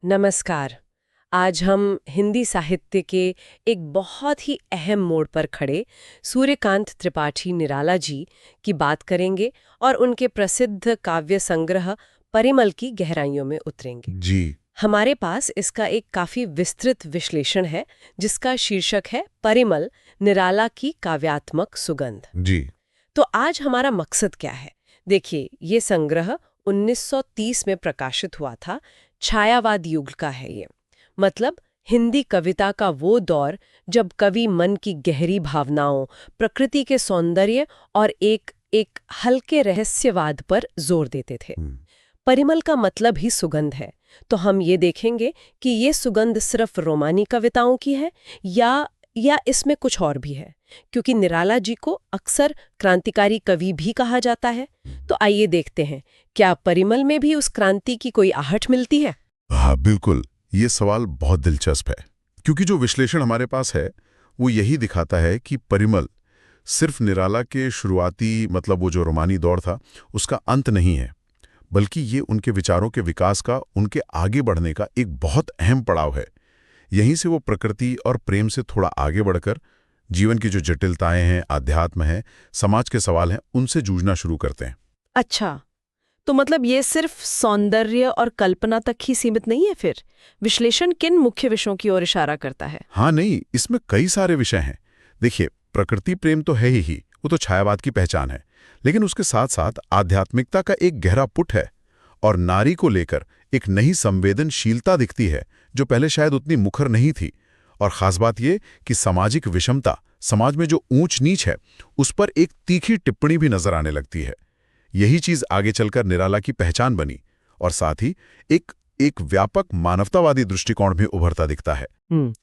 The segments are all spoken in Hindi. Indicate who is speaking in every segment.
Speaker 1: नमस्कार। आज हम हिंदी साहित्य के एक बहुत ही अहम मोड़ पर खड़े सूर्यकांत त्रिपाठी निराला जी की बात करेंगे और उनके प्रसिद्ध काव्य संग्रह परिमल की गहराइयों में उतरेंगे।
Speaker 2: जी।
Speaker 1: हमारे पास इसका एक काफी विस्तृत विश्लेषण है जिसका शीर्षक है परिमल, निराला की काव्यात्मक सुगंध।
Speaker 2: जी।
Speaker 1: तो आज हमारा मकसद क्या है? देखिए, ये संग्रह 1930 में प्रकाशित हुआ था। छायावाद युग का है ये। मतलब हिंदी कविता का वो दौर जब कवि मन की गहरी भावनाओं, प्रकृति के सौंदर्य और एक एक हल्के रहस्यवाद पर जोर देते थे। परिमल का मतलब ही सुगंध है। तो हम ये देखेंगे कि ये सुगंध सिर्फ रोमानी कविताओं की है या इसमें कुछ और भी है, क्योंकि निराला जी को अक्सर क्रांतिकारी कवि भी कहा जाता है। तो आइए देखते हैं, क्या परिमल में भी उस क्रांति की कोई आहट मिलती है?
Speaker 2: हाँ, बिल्कुल। ये सवाल बहुत दिलचस्प है, क्योंकि जो विश्लेषण हमारे पास है वो यही दिखाता है कि परिमल सिर्फ निराला के शुरुआती मतलब वो जो रोमानी दौर था उसका अंत नहीं है, बल्कि ये उनके विचारों के विकास का, उनके आगे बढ़ने का एक बहुत अहम पड़ाव है। यहीं से वो प्रकृति और प्रेम से थोड़ा आगे बढ़कर जीवन की जो जटिलताएं हैं, आध्यात्म है, समाज के सवाल हैं, उनसे जूझना शुरू करते हैं।
Speaker 3: अच्छा, तो मतलब ये सिर्फ सौंदर्य और कल्पना तक ही सीमित नहीं है फिर? विश्लेषण किन मुख्य विषयों की ओर इशारा करता है?
Speaker 2: हाँ नहीं, इसमें कई सारे विषय हैं। देखिए, प्रकृति प्रेम तो है ही, वो तो छायावाद की पहचान है, लेकिन उसके साथ साथ आध्यात्मिकता का एक गहरा पुट है और नारी को लेकर एक नई संवेदनशीलता दिखती है जो पहले शायद उतनी मुखर नहीं थी। और खास बात ये कि सामाजिक विषमता, समाज में जो ऊंच नीच है, उस पर एक तीखी टिप्पणी भी नजर आने लगती है। यही चीज आगे चलकर निराला की पहचान बनी और साथ ही एक एक व्यापक मानवतावादी दृष्टिकोण भी उभरता दिखता है।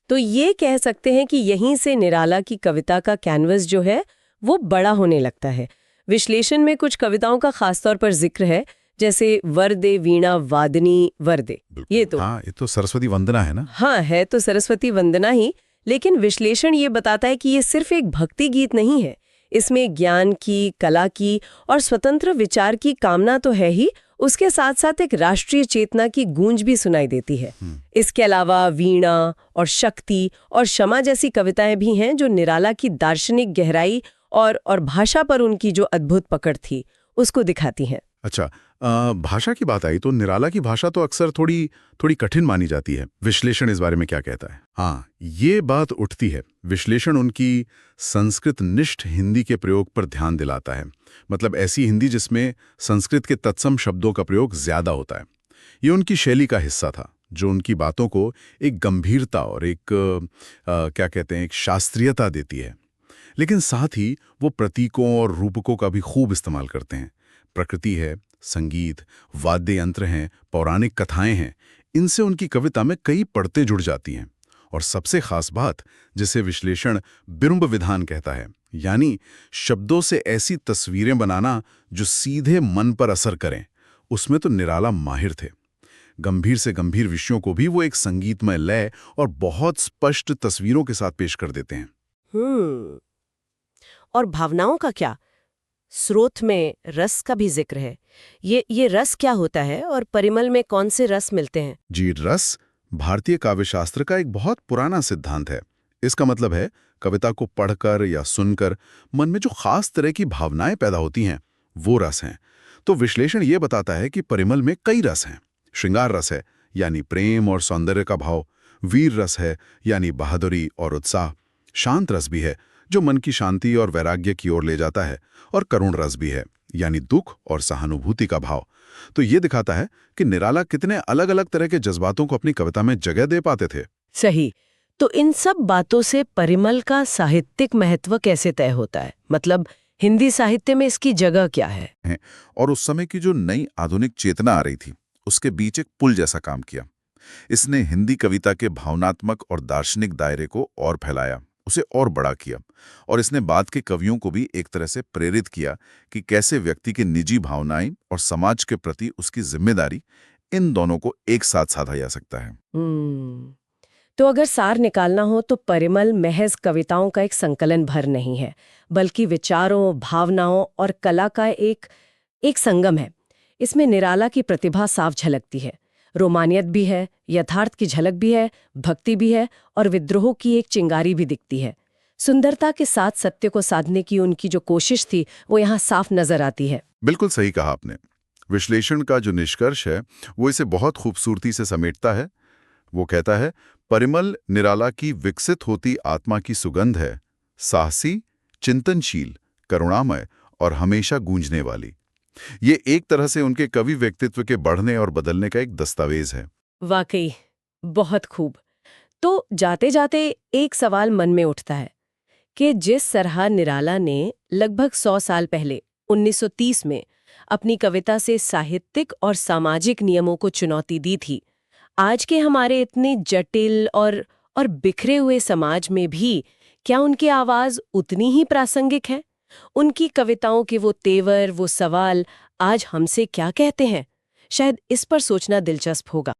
Speaker 1: तो ये कह सकते हैं कि यहीं से निराला की कविता का कैनवस जो है वो बड़ा होने लगता है। विश्लेषण में कुछ कविताओं का खासतौर पर जिक्र है, जैसे वरदे वीणा वादनी वरदे। ये
Speaker 2: तो सरस्वती वंदना है ना?
Speaker 1: हाँ, है तो सरस्वती वंदना ही, लेकिन विश्लेषण ये बताता है कि ये सिर्फ एक भक्ति गीत नहीं है। इसमें ज्ञान की, कला की और स्वतंत्र विचार की कामना तो है ही, उसके साथ साथ एक राष्ट्रीय चेतना की गूंज भी सुनाई देती है। इसके अलावा वीणा और शक्ति और क्षमा जैसी कविताएं भी हैं जो निराला की दार्शनिक गहराई और भाषा पर उनकी जो अद्भुत पकड़ थी उसको दिखाती हैं।
Speaker 2: अच्छा, भाषा की बात आई तो निराला की भाषा तो अक्सर थोड़ी कठिन मानी जाती है। विश्लेषण इस बारे में क्या कहता है? हाँ, ये बात उठती है। विश्लेषण उनकी संस्कृत निष्ठ हिंदी के प्रयोग पर ध्यान दिलाता है। मतलब ऐसी हिंदी जिसमें संस्कृत के तत्सम शब्दों का प्रयोग ज्यादा होता है। ये उनकी शैली का हिस्सा था, जो उनकी बातों को एक गंभीरता और क्या कहते हैं, एक शास्त्रीयता देती है। लेकिन साथ ही वो प्रतीकों और रूपकों का भी खूब इस्तेमाल करते हैं। प्रकृति है, संगीत, वाद्य यंत्र हैं, पौराणिक कथाएं हैं, इनसे उनकी कविता में कई परतें जुड़ जाती हैं। और सबसे खास बात, जिसे विश्लेषण बिरुंब विधान कहता है, यानी शब्दों से ऐसी तस्वीरें बनाना जो सीधे मन पर असर करें, उसमें तो निराला माहिर थे। गंभीर से गंभीर विषयों को भी वो एक संगीतमय लय और बहुत स्पष्ट तस्वीरों के साथ पेश कर देते हैं।
Speaker 3: और भावनाओं का क्या? स्रोत में रस का भी जिक्र है। ये रस क्या होता है और परिमल में कौन से रस मिलते हैं?
Speaker 2: जी, रस भारतीय काव्यशास्त्र का एक बहुत पुराना सिद्धांत है। इसका मतलब है कविता को पढ़कर या सुनकर मन में जो खास तरह की भावनाएं पैदा होती हैं, वो रस हैं। तो विश्लेषण ये बताता है कि परिमल में कई रस हैं। श्रृंगार रस है, यानी प्रेम और सौंदर्य का भाव। वीर रस है, यानी बहादुरी और उत्साह। शांत रस भी है, जो मन की शांति और वैराग्य की ओर ले जाता है। और करुण रस भी है, यानी दुख और सहानुभूति का भाव। तो ये दिखाता है कि निराला कितने अलग अलग तरह के जज्बातों को अपनी कविता में जगह दे पाते थे।
Speaker 1: सही। तो इन सब बातों से परिमल का साहित्यिक महत्व कैसे तय होता है? मतलब हिंदी साहित्य में इसकी जगह क्या है?
Speaker 2: और उस समय की जो नई आधुनिक चेतना आ रही थी, उसके बीच एक पुल जैसा काम किया। इसने हिंदी कविता के भावनात्मक और दार्शनिक दायरे को और फैलाया, उसे और बड़ा किया। और इसने बाद के कवियों को भी एक तरह से प्रेरित किया कि कैसे व्यक्ति की निजी भावनाएं और समाज के प्रति उसकी जिम्मेदारी, इन दोनों को एक साथ साधा जा सकता है।
Speaker 1: तो अगर सार निकालना हो तो परिमल महज कविताओं का एक संकलन भर नहीं है, बल्कि विचारों, भावनाओं और कला का एक संगम है। इसमें निराला की प्रतिभा साफ झलकती है। रोमानियत भी है, यथार्थ की झलक भी है, भक्ति भी है और विद्रोह की एक चिंगारी भी दिखती है। सुंदरता के साथ सत्य को साधने की उनकी जो कोशिश थी वो यहाँ साफ नजर आती है।
Speaker 2: बिल्कुल सही कहा आपने। विश्लेषण का जो निष्कर्ष है वो इसे बहुत खूबसूरती से समेटता है। वो कहता है, परिमल निराला की विकसित होती आत्मा की सुगंध है, साहसी, चिंतनशील, करुणामय और हमेशा गूंजने वाली। ये एक तरह से उनके कवि व्यक्तित्व के बढ़ने और बदलने का एक दस्तावेज है।
Speaker 1: वाकई बहुत खूब। तो जाते जाते एक सवाल मन में उठता है कि जिस तरह निराला ने लगभग 100 साल पहले 1930 में अपनी कविता से साहित्यिक और सामाजिक नियमों को चुनौती दी थी, आज के हमारे इतने जटिल और बिखरे हुए समाज में भी क्या उनकी आवाज उतनी ही प्रासंगिक है? उनकी कविताओं के वो तेवर, वो सवाल आज हमसे क्या कहते हैं? शायद इस पर सोचना दिलचस्प होगा।